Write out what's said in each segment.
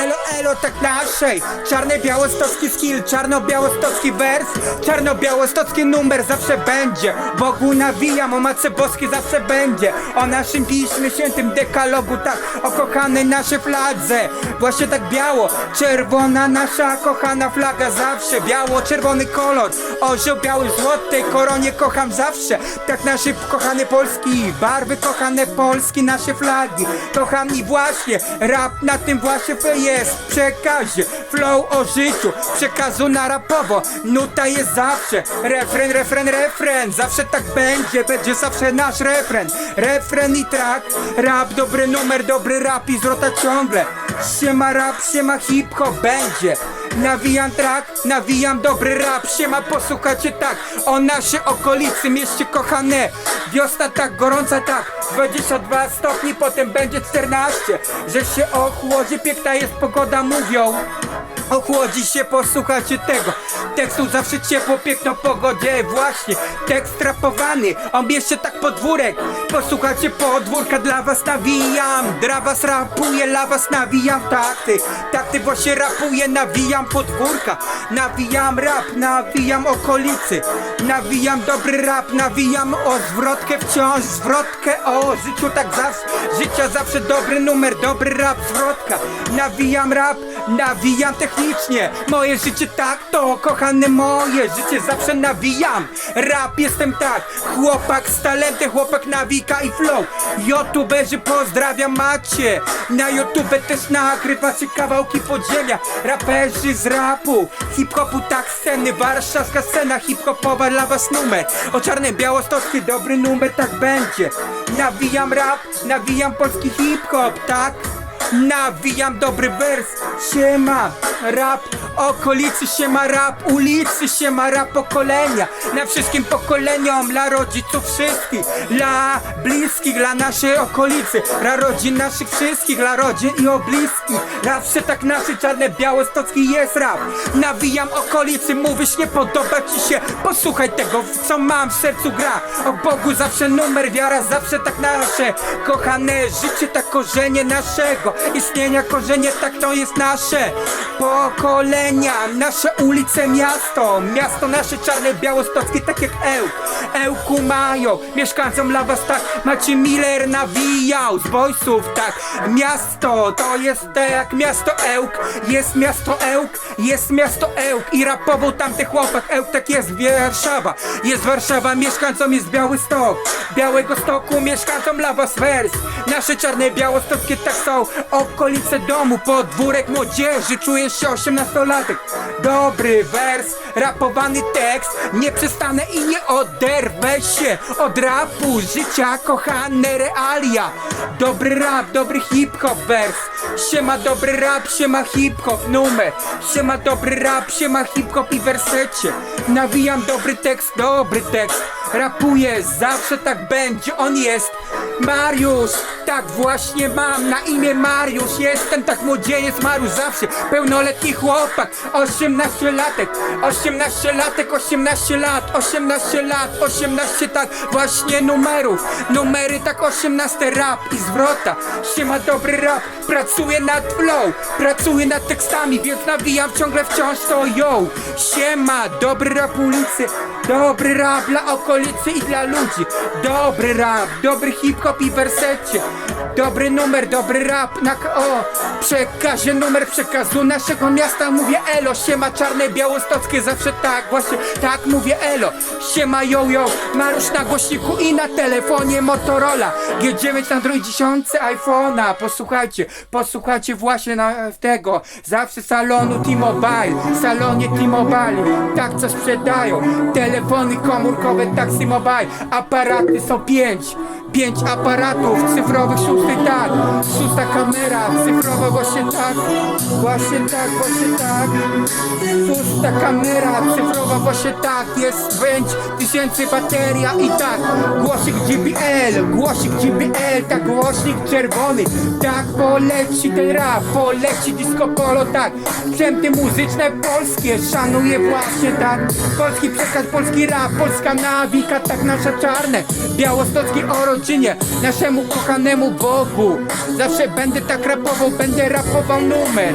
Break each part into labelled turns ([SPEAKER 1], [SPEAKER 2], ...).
[SPEAKER 1] elo, elo, tak naszej. Czarny-białostocki skill, czarno-białostocki wers, czarno-białostocki numer zawsze będzie. Bogu nawijam, o Matce Boskiej zawsze będzie. O naszym piśmie świętym dekalogu, tak, o kochanej naszej fladze. Właśnie tak biało, czerwona nasza kochana flaga zawsze. Biało-czerwony kolor, orzeł biały złotej koronie kocham zawsze. Tak nasze kochane Polski, barwy kochane Polski, nasze flagi. Kocham i właśnie rap na tym właśnie jest przekazie. Flow o życiu, przekazu na rapowo. Nuta jest zawsze, refren, refren, refren. Zawsze tak będzie, będzie zawsze nasz refren. Refren i track, rap, dobry numer, dobry rap i zwrota ciągle. Siema rap, siema hip-hop będzie. Nawijam track, nawijam dobry rap. Siema, posłuchajcie tak o naszej okolicy, mieście kochane. Wiosna tak gorąca, tak 22 stopni, potem będzie 14. Że się ochłodzi, piękna jest pogoda, mówią. Ochłodzi się, posłuchajcie tego tekstu, zawsze ciepło, piękno pogodzie. Właśnie, tekst rapowany, on mieście tak podwórek. Posłuchajcie podwórka, dla was nawijam. Dla was rapuję, dla was nawijam takty właśnie rapuję, nawijam podwórka. Nawijam rap, nawijam okolicy. Nawijam dobry rap, nawijam o zwrotkę wciąż. Zwrotkę o życiu tak zawsze, życia zawsze dobry numer, dobry rap, zwrotka. Nawijam rap, nawijam technicznie. Moje życie tak, to kochane moje życie zawsze nawijam. Rap jestem tak, chłopak z talentem, chłopak nawika i flow. YouTuberzy pozdrawiam macie. Na YouTube też nagrywacie kawałki podziemia. Raperzy z rapu, hip-hopu tak sceny. Warszawska scena hip-hopowa dla was numer. O czarnym białostocki dobry numer tak będzie. Nawijam rap, nawijam polski hip-hop, tak. Nawijam dobry wers, siema rap okolicy, siema rap ulicy, siema rap pokolenia. Na wszystkim pokoleniom, dla rodziców wszystkich, dla bliskich, dla naszej okolicy, dla rodzin naszych wszystkich, dla rodzin i o bliskich. Zawsze tak naszy czarny białostocki jest rap. Nawijam okolicy, mówisz nie podoba ci się, posłuchaj tego, co mam w sercu gra. O Bogu zawsze numer, wiara zawsze tak nasze. Kochane życie, tak korzenie naszego istnienia, korzenie tak to jest nasze pokolenia, nasze ulice, miasto. Miasto nasze czarne białostockie tak jak Ełku mają mieszkańcom dla was tak. Maciej Miller nawijał z boysów tak. Miasto to jest jak miasto Ełk. Jest miasto Ełk, jest miasto Ełk. I rapował tamty chłopak Ełk, tak jest Warszawa. Jest Warszawa, mieszkańcom jest Białystok. Białego Stoku, mieszkańcom dla was wers. Nasze czarne białostockie tak są. Okolice domu, podwórek młodzieży, czujesz się 18-latek. Dobry wers, rapowany tekst. Nie przestanę i nie oderwę się od rapu, życia, kochane realia. Dobry rap, dobry hip-hop wers. Siema dobry rap, siema hip-hop numer. Siema dobry rap, siema hip-hop i wersecie. Nawijam dobry tekst, rapuję, zawsze tak będzie, on jest Mariusz, tak właśnie mam na imię Mariusz. Jestem tak młodzieniec Mariusz zawsze, pełnoletni chłopak, 18 latek, 18 latek, 18 lat, 18 lat, 18 tak właśnie numerów. Numery tak 18 rap i zwrota. Siema dobry rap, pracuję nad flow, pracuję nad tekstami, więc nawijam ciągle wciąż to yo. Siema dobry rap ulicy, dobry rap dla okolicy i dla ludzi. Dobry rap, dobry hip-hop i wersecie. Dobry numer, dobry rap na przekazie numer przekazu naszego miasta. Mówię elo, siema czarne białostockie zawsze tak, właśnie tak mówię elo. Siema yo, Mariusz na głośniku i na telefonie Motorola G9 na 10 iPhone'a. Posłuchajcie właśnie na tego. Zawsze salonu T-Mobile, salonie T-Mobile. Tak co sprzedają, telefony komórkowe, taxi mobile. Aparaty są 5 aparatów cyfrowych, 6 tak. 6 kamera cyfrowa, właśnie tak. 6 kamera cyfrowa, właśnie tak. Jest 5000 bateria i tak. Głosik JBL, tak głośnik czerwony. Tak poleci ten rap, poleci disco polo, tak. Sprzęty muzyczne polskie, szanuję właśnie tak. Polski przekaz, polski rap, polska nawika, tak nasza czarne białostockie o rodzinie, naszemu kochanemu mojemu Bogu. Zawsze będę tak rapował, będę rapował numer.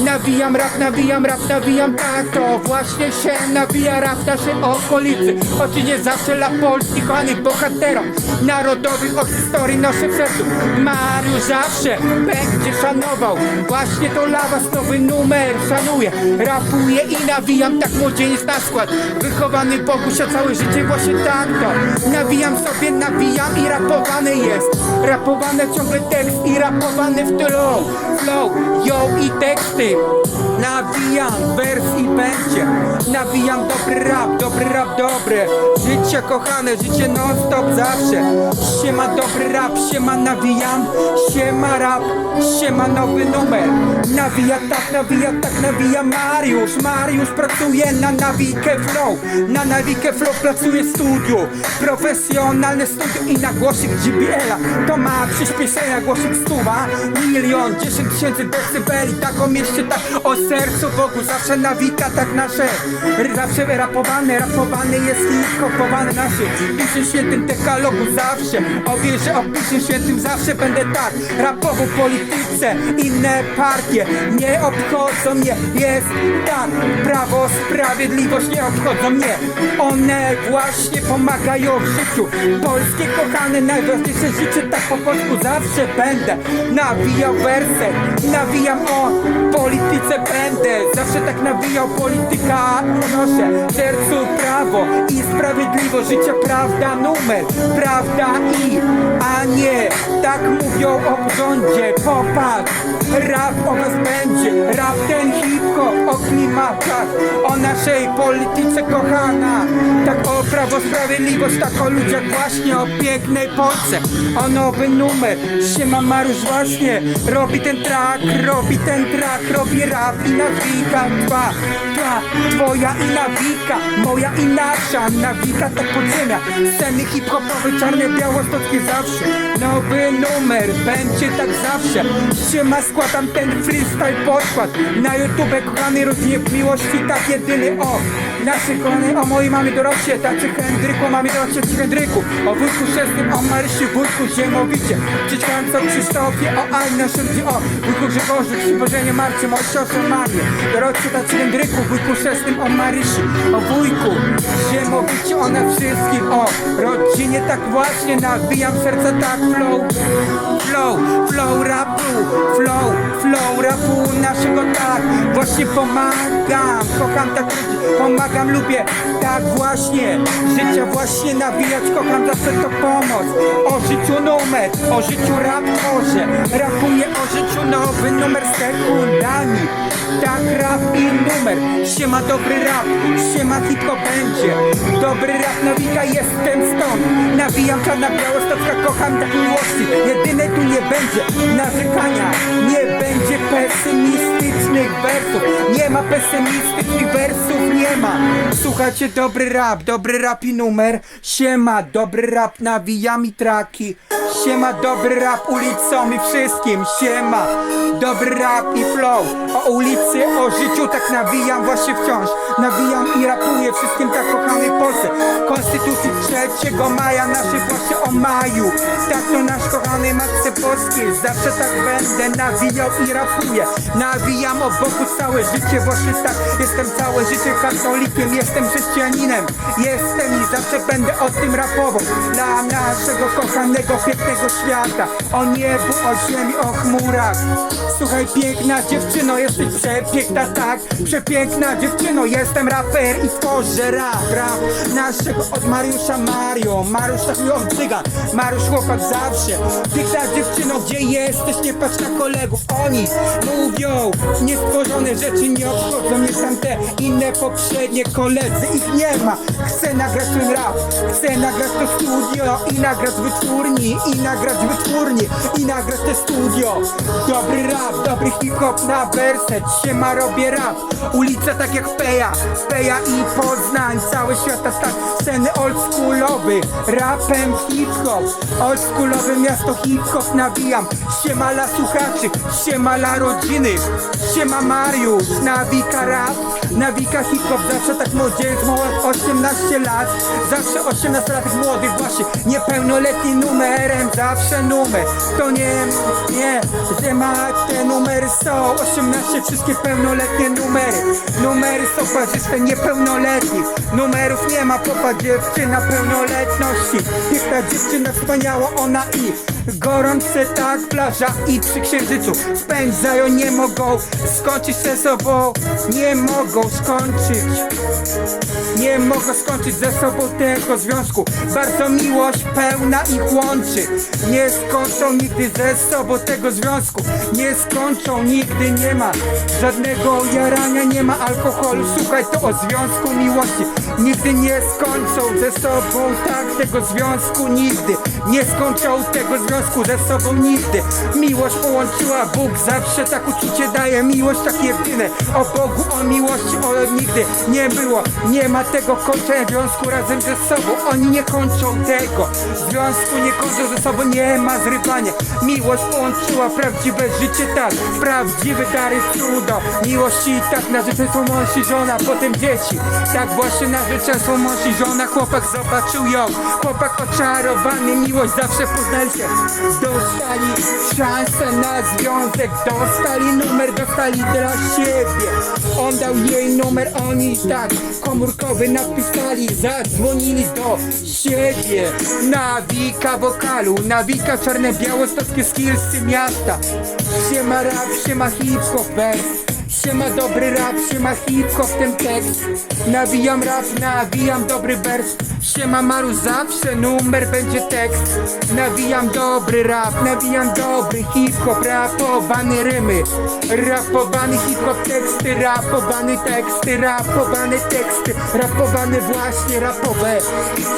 [SPEAKER 1] Nawijam rap, nawijam rap, nawijam tak. To właśnie się nawija rap w naszej okolicy. Choć nie zawsze dla Polski, kochanych bohaterom narodowych od historii noszę w sercu. Mariusz zawsze będzie szanował właśnie to dla was nowy numer. Szanuję, rapuję i nawijam tak młodzieniec na skład. Wychowany Bogusia całe życie właśnie tak to. Nawijam sobie, nawijam i rapowany jest. Rapowane ciągle tekst i rapowany w flow. Flow, yo i teksty. Nawijam wers i będzie. Nawijam dobry rap, dobry. Życie kochane, życie non stop zawsze. Siema dobry rap, siema nawijam. Siema rap, siema nowy numer. Nawija tak, nawija Mariusz. Mariusz pracuje na Nawikę Flow. Na Nawikę Flow pracuje w studiu. Profesjonalne studio i na głosik GBL-a. To ma przyspieszenia, głosik 100, 1 000 000, 10 000 decybeli. Tak o mieście, tak o sercu Bogu. Zawsze nawika tak nasze. Zawsze rapowany jest hip-hopowany nasze. Pisze świętym dekalogu zawsze. O wierze, o pisze świętym zawsze będę tak. Rapował polityce, inne partie nie obchodzą mnie. Jest tak, prawo, sprawiedliwość nie obchodzą mnie. One właśnie pomagają w życiu. Polskie kochane, najważniejsze życie, tak po polsku zawsze będę nawijał wersy, nawijam o polityce będę. Zawsze tak nawijał polityka, noszę w sercu prawo i sprawiedliwość życia, prawda numer, prawda a nie tak mówią o rządzie. Popatrz, rap o was będzie, rap ten hip-hop o klimatach, o naszej polityce kochana. Tak o prawo, sprawiedliwość, tak o ludziach właśnie, o pięknej Polsce, o nowy numer. Siema Mariusz właśnie robi ten track, robi rap i nawika twa, twoja i nawika, moja i nasza nawika tak podziemia. Sceny hip-hopowe, czarne, białostockie zawsze. Nowy numer będzie tak zawsze. Siema, składam ten freestyle podkład na YouTube, kochany rozdział miłości, tak jedyny o naszych kochanej, o mojej mamy Dorocie, tacie Henryku, mamy Dorocie, ci Henryku, o wujku Szestym, o Marysiu, wujku Ziemowicie, Cieczkance, o Krzysztofie, o Ani, na Szybdzie, o wujku Grzegorzu, Krzywożenie Marcie, o siostrze Marię, Dorocie, tacie Henryku, wujku Szestym, o Marysi, o wujku Ziemowicie, o nas wszystkim, o rodzinie, tak właśnie nawijam serca, tak flow rapu naszego, tak właśnie pomagam, kocham tak ludzi, pomagam, lubię, tak właśnie życia właśnie nawijać, kocham zawsze to pomoc. O życiu numer, o życiu rap może, rapuję o życiu nowy numer z sekundami. Tak rap i numer, siema dobry rap, siema hip-hop będzie. Dobry rap nawika, jestem stąd. Nawijam czarna białostocka, kocham tak miłości. Jedyne tu nie będzie narzekania, nie będzie pesymistycznych wersów. Nie ma pesymistycznych wersów, nie ma. Słuchajcie, dobry rap i numer. Siema, dobry rap, nawijam i traki. Siema, dobry rap ulicą i wszystkim. Siema, dobry rap i flow. O ulicy, o życiu tak nawijam właśnie wciąż. Nawijam i rapuję wszystkim tak kochanej Polsce. Konstytucji 3 maja, naszej właśnie o maju. Tak to nasz kochany Matce Polskiej. Zawsze tak będę nawijał i rapuję. Nawijam o Bogu całe życie, właśnie tak. Jestem całe życie katolikiem, jestem chrześcijaninem. Jestem i zawsze będę o tym rapował. Dla naszego kochanego, pięknego świata. O niebu, o ziemi, o chmurach. Słuchaj, piękna dziewczyno, jesteś przepiękna, tak. Przepiękna dziewczyno, jestem raper i tworzę rap naszego od Mariusza Mario. Mariusz tak mi odzyga, Mariusz chłopak zawsze. Piękna dziewczyno, gdzie jesteś? Nie patrz na kolegów, oni mówią niestworzone rzeczy, nie obchodzą mnie tamte inne poprzednie koledzy, ich nie ma. Chcę nagrać ten rap, chcę nagrać to studio i nagrać wytwórni, i nagrać te studio. Dobry rap, dobry hip-hop na werset. Siema, robię rap, ulica tak jak Peja i Poznań, cały świat tak, sceny oldschoolowy, rapem hip-hop, oldschoolowe miasto hip-hop nawijam. Siema dla słuchaczy, siema dla rodziny, siema Mariusz, nawika rap, nawika hip-hop. Zawsze tak młodzieniec, ma 18 lat. Zawsze 18-latek młodych właśnie, niepełnoletni numerem. Zawsze numer, to nie, że ma te numery są 18, wszystkie pełnoletnie numery. Numery są parzyste niepełnoletnich. Numerów nie ma, popa dziewczyna pełnoletności. Piękna dziewczyna, wspaniała ona i gorące tak plaża i przy księżycu spędzają, nie mogą skończyć ze sobą. Nie mogą skończyć. Nie mogą skończyć ze sobą tego związku. Bardzo miłość pełna ich łączy. Nie skończą nigdy ze sobą tego związku. Nie skończą nigdy, nie ma żadnego jarania, nie ma alkoholu. Słuchaj, to o związku miłości. Nigdy nie skończą ze sobą tak tego związku, nigdy. Nie skończą tego związku ze sobą nigdy. Miłość połączyła, Bóg zawsze tak uczucie daje. Miłość tak jedyne, o Bogu, o miłości, o nigdy nie było. Nie ma tego kończenia związku razem ze sobą. Oni nie kończą tego związku, nie kończą ze sobą, nie ma zrywania. Miłość połączyła prawdziwe życie, tak, prawdziwy dary, cudo. Miłości tak, narzeczeństwo mąż i żona, potem dzieci. Tak właśnie narzeczeństwo mąż i żona. Chłopak zobaczył ją, chłopak oczarowany. Miłość zawsze poznali się. Dostali szansę na związek, dostali numer, dostali dla siebie. On dał jej numer, oni tak komórkowy napisali, zadzwonili do siebie. Nawika wokalu, nawika czarne białostockie skillsy miasta. Siema rap, siema hip-hop wers. Siema dobry rap, siema hip-hop ten tekst. Nawijam rap, nawijam dobry wers. Siema Maru, zawsze numer będzie tekst. Nawijam dobry rap, nawijam dobry hip-hop. Rapowane rymy, rapowany hip-hop teksty. Rapowany teksty, rapowane teksty. Rapowane właśnie rapowe,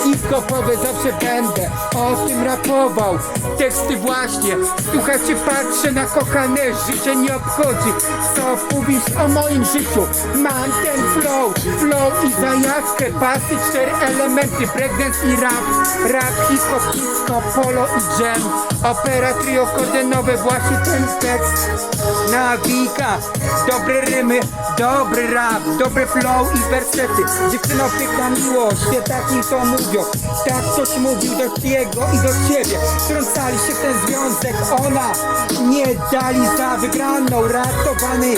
[SPEAKER 1] hip-hopowe. Zawsze będę o tym rapował. Teksty właśnie, słuchajcie, patrzę na kochane życie, nie obchodzi co mówisz o moim życiu. Mam ten flow i zajawkę. Pasy, 4 elementy, breakdance i rap. Rap, hip-hop, disco, polo i jam. Opera, trio, kordynowe, właśnie ten tekst. Nawika, dobre rymy, dobry rap, dobre flow i wersety. Dziewczyno, piękna miłość, nie tak mi to mówią. Tak ktoś mówił do ciebie i do ciebie. Wtrącali się w ten związek, ona nie dali za wygraną. Ratowany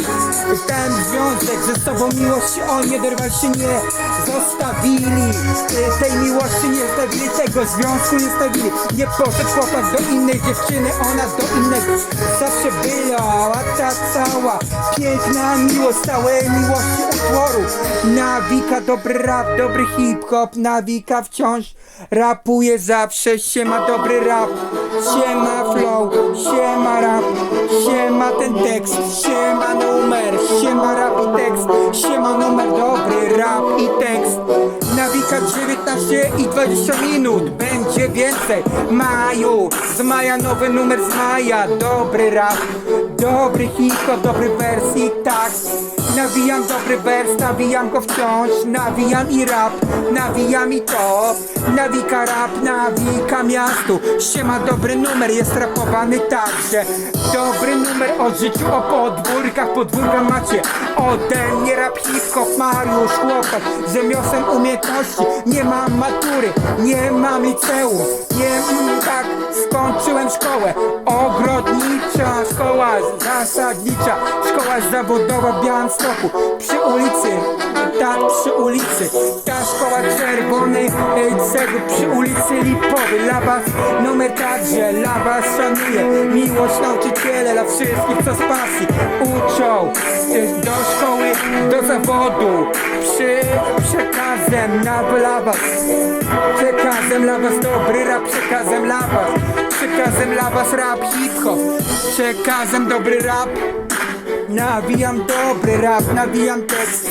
[SPEAKER 1] ten związek, ze sobą miłości oni nie dorwali się, nie zostawili. Tej miłości nie zostawili, tego związku nie zostawili. Nie poszedł chłopak do innej dziewczyny, ona do innego. Zawsze była ta cała piękna miłość, całej miłości utworu. Nawika, dobry rap, dobry hip-hop. Nawika wciąż rapuje zawsze. Siema dobry rap, siema flow, siema rap, siema ten tekst, siema numer, siema rap i tekst, siema numer, dobry rap i tekst. Nawika 19 i 20 minut, będzie więcej. Maju, z maja nowy numer z maja. Dobry rap, dobry hip-hop, dobry wers i tak. Nawijam dobry wers, nawijam go wciąż. Nawijam i rap, nawijam i to. Nawika rap, nawika miastu. Siema dobry numer, jest rapowany także. Dobry numer o życiu, o podwórkach. Podwórka macie ode mnie. Rap, hip-hop, Mariusz, chłopak z rzemiosłem umiejętności. Nie mam matury, nie mam liceum. Nie, tak, skończyłem szkołę ogrodnicza, szkoła zasadnicza, szkoła zawodowa w Białymstoku, przy ulicy, tak, przy ulicy. Ta szkoła czerwonej cegły, przy ulicy Lipowej. Dla was numer także, dla was szanuję. Miłość nauczyciele, dla wszystkich co z pasji uczą do szkoły, do zawodu. Przekazem dla was, przekazem dla was dobry rap, przekazem dla was, przekazem dla was rap, hip-hop, przekazem dobry rap. Nawijam dobry rap, nawijam tekst.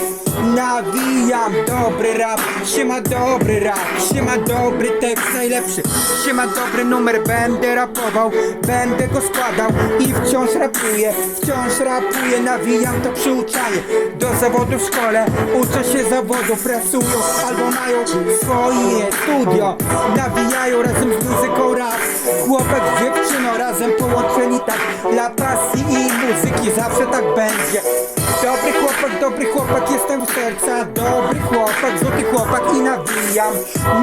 [SPEAKER 1] Nawijam dobry rap, siema dobry rap, siema dobry tekst najlepszy, siema dobry numer, będę rapował, będę go składał i wciąż rapuję, nawijam to przyuczanie do zawodu w szkole, uczą się zawodu, pracują albo mają swoje studio, nawijają razem z muzyką rap, Chłopak z dziewczyną razem połączeni tak dla pasji i muzyki, zawsze tak będzie. Dobry chłopak, jestem w serca. Dobry chłopak, złoty chłopak i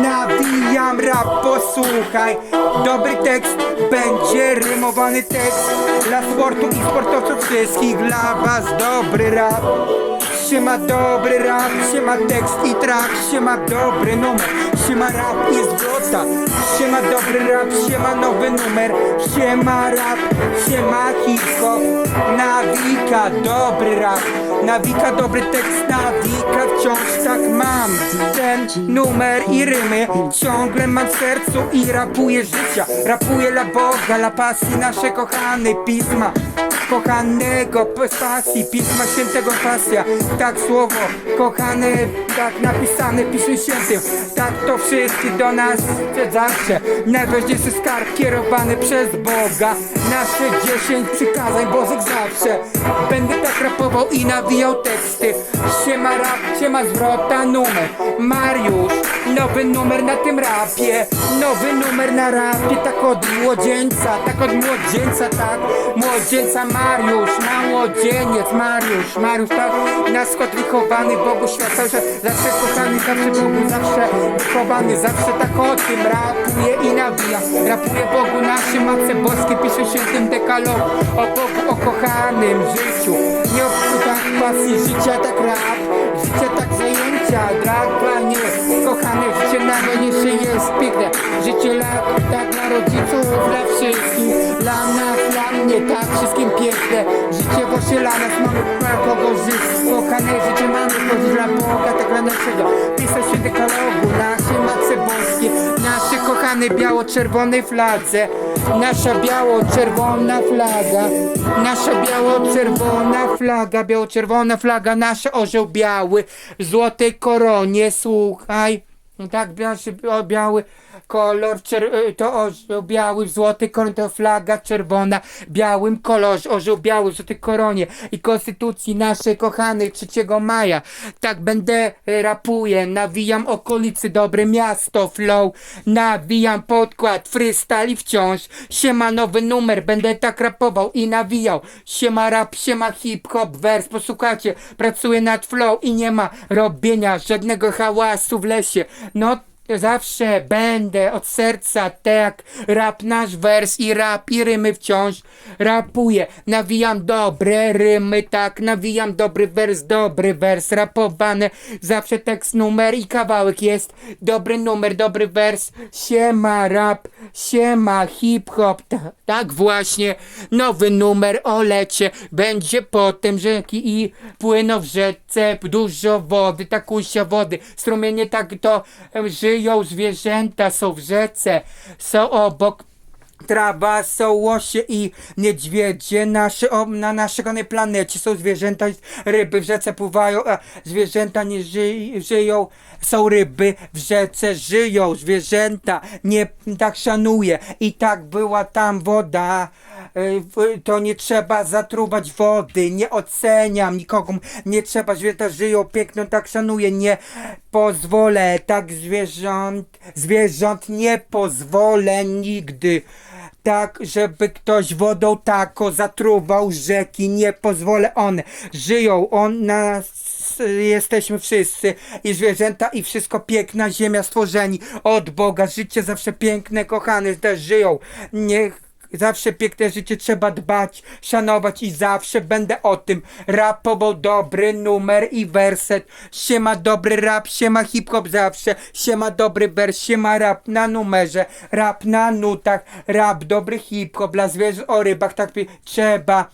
[SPEAKER 1] nawijam rap, posłuchaj. Dobry tekst, będzie rymowany tekst dla sportu i sportowców wszystkich, dla was dobry rap. Siema dobry rap, siema tekst i track, siema dobry numer, siema rap i zwrota. Siema dobry rap, siema nowy numer, siema rap, siema hip-hop. Nawika dobry rap, nawika dobry tekst, nawika wciąż tak mam. Ten numer i rymy ciągle mam w sercu i rapuję życia. Rapuję dla Boga, dla pasji nasze kochane pisma. Kochanego z pasji, Pisma Świętego pasja. Tak słowo kochane, tak napisane Piśmie Świętym. Tak to wszystkich do nas zawsze. Najważniejszy skarb kierowany przez Boga. Nasze 10 przykazań Bożych zawsze. Będę tak rapował i nawijał teksty. Siema rap, siema zwrota, numer Mariusz, nowy numer na tym rapie. Nowy numer na rapie, tak od młodzieńca, tak od młodzieńca, tak. Młodzieńca Mariusz, młodzieniec Mariusz, tak. Na skład wychowany Bogu świat cały czas. Zawsze kochany, zawsze Bogu, zawsze wychowany. Zawsze tak o tym rapuję i nawijam. Rapuję Bogu naszym, Matce Boskiej, Piszę Świętym dekalogu. O Bogu, o kochanym życiu. Nie o pasji życia, tak rap. Życie tak zajęcia, drag, nie. Kochane życie najważniejsze jest piękne. Życie lat, tak dla rodziców, dla wszystkich. Dla nas, dla mnie, tak wszystkim piękne. Życie właśnie dla nas, mamy kogo żyć. Kochane życie mamy chodzić dla Boga, tak dla naszego. Pisać się dekalogu, naszej Matce Boskiej. Nasze kochane biało-czerwonej fladze. Nasza biało-czerwona flaga. Nasza biało-czerwona flaga, nasz orzeł biały w złotej koronie, słuchaj. Tak, biały kolor, to orzeł biały w złotej koronie, to flaga czerwona, białym kolorze, orzeł biały w złotej koronie i konstytucji naszej kochanej 3 maja. Tak będę rapuję, nawijam okolicy, dobre miasto, flow, nawijam podkład, freestyle i wciąż. Siema nowy numer, będę tak rapował i nawijał. Siema rap, siema hip-hop, wers, posłuchajcie, pracuję nad flow i nie ma robienia żadnego hałasu w lesie. No zawsze będę od serca tak rap nasz wers i rap i rymy wciąż rapuję. Nawijam dobre rymy, tak, nawijam dobry wers rapowany. Zawsze tekst, numer i kawałek jest dobry numer, dobry wers. Siema rap, siema hip-hop, tak właśnie. Nowy numer o lecie będzie potem rzeki i płyną w rzece dużo wody, tak usia wody. Strumienie tak to żyją zwierzęta, są w rzece, są obok. Trawa, są łosie i niedźwiedzie, na naszej kochanej planecie są zwierzęta, ryby w rzece pływają, a zwierzęta nie żyją, są ryby w rzece, żyją zwierzęta, nie tak szanuję i tak była tam woda, to nie trzeba zatruwać wody, nie oceniam nikogo, nie trzeba, zwierzęta żyją piękno, tak szanuję, nie pozwolę, tak zwierząt nie pozwolę nigdy. Tak, żeby ktoś wodą tako zatruwał rzeki, nie pozwolę, one żyją, nas jesteśmy wszyscy i zwierzęta i wszystko piękna ziemia stworzeni od Boga, życie zawsze piękne, kochane też żyją, niech zawsze piękne życie trzeba dbać, szanować i zawsze będę o tym rapował dobry numer i werset. Siema dobry rap, siema hip-hop zawsze, siema dobry wers, siema rap na numerze, rap na nutach, rap dobry hip-hop dla zwierząt o rybach, tak trzeba.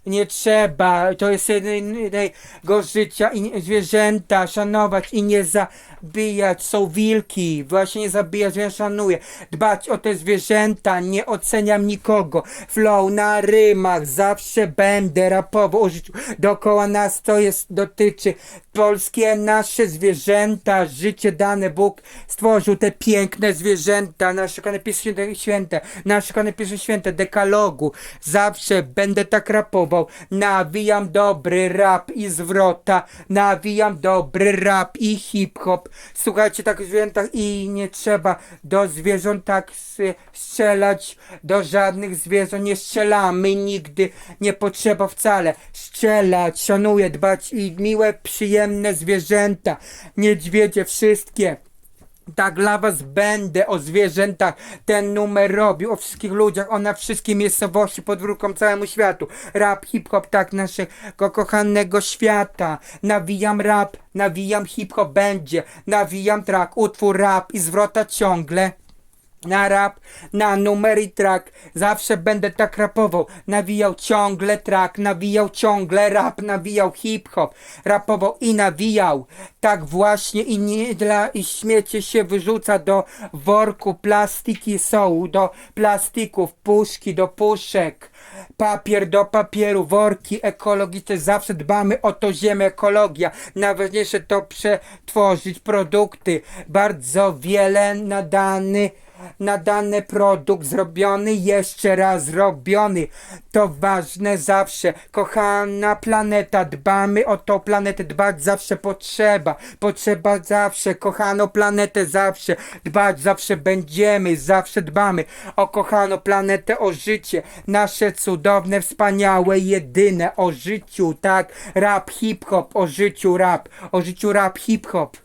[SPEAKER 1] Nie trzeba, to jest jednego życia i zwierzęta szanować i nie zabijać, są wilki, właśnie nie zabijać, ja szanuję, dbać o te zwierzęta, nie oceniam nikogo, flow na rymach, zawsze będę rapował o życiu, dookoła nas to dotyczy, polskie nasze zwierzęta, życie dane, Bóg stworzył te piękne zwierzęta, nasze Piśmie Święte, nasze Piśmie Święte, dekalogu, zawsze będę tak rapował krapową. Nawijam dobry rap i zwrota, nawijam dobry rap i hip-hop. Słuchajcie, tak zwierzętach i nie trzeba do zwierząt tak strzelać, do żadnych zwierząt nie strzelamy nigdy, nie potrzeba wcale strzelać, szanuję, dbać i miłe, przyjemne zwierzęta, niedźwiedzie wszystkie. Tak dla was będę o zwierzętach ten numer robił, o wszystkich ludziach, o na wszystkie miejscowości, podwórkom, całemu światu. Rap, hip-hop, tak naszego kochanego świata. Nawijam rap, nawijam hip-hop będzie, nawijam track, utwór rap i zwrota ciągle. Na rap, na numer i track, zawsze będę tak rapował, nawijał ciągle track, nawijał ciągle rap, nawijał hip-hop, rapował i nawijał, tak właśnie i nie dla i śmiecie się wyrzuca do worku, plastiki są, do plastików, puszki do puszek, papier do papieru, worki ekologiczne, zawsze dbamy o to ziemię, ekologia, najważniejsze to przetworzyć produkty, bardzo wiele nadany produkt zrobiony, jeszcze raz zrobiony. To ważne zawsze. Kochana planeta, dbamy o tą planetę, dbać zawsze potrzeba. Potrzeba zawsze, kochaną planetę zawsze. Dbać zawsze będziemy, zawsze dbamy o kochaną planetę, o życie. Nasze cudowne, wspaniałe, jedyne o życiu, tak? Rap, hip-hop, o życiu rap, hip-hop.